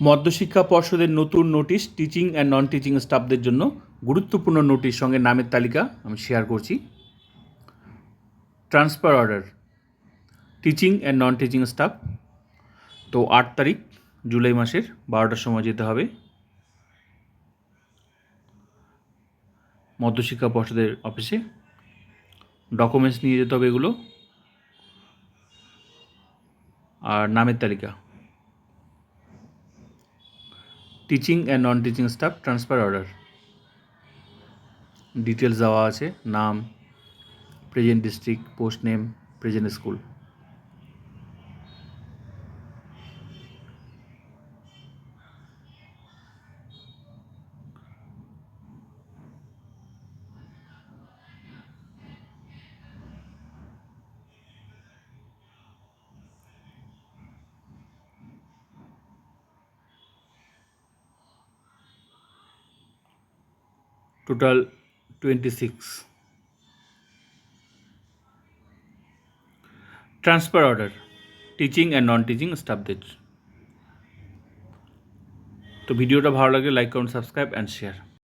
মধ্যশিক্ষা পর্ষদের নতুন notice teaching and non teaching স্টাফদের জন্য গুরুত্বপূর্ণ নোটিশ সঙ্গে নামের তালিকা আমি শেয়ার করছি। Transfer order teaching and non teaching staff, তো 8 তারিখ জুলাই মাসের 12টার সময় যেতে হবে মধ্যশিক্ষা পর্ষদের অফিসে। ডকুমেন্টস নিয়ে যেতে হবে এগুলো, আর নামের তালিকা। Teaching and non teaching staff transfer order, details দেওয়া আছে, নাম, present district, post name, present school. Total 26 transfer order teaching and non teaching স্টাফদের। তো ভিডিওটা ভালো লাগলে লাইক করুন, সাবস্ক্রাইব অ্যান্ড শেয়ার।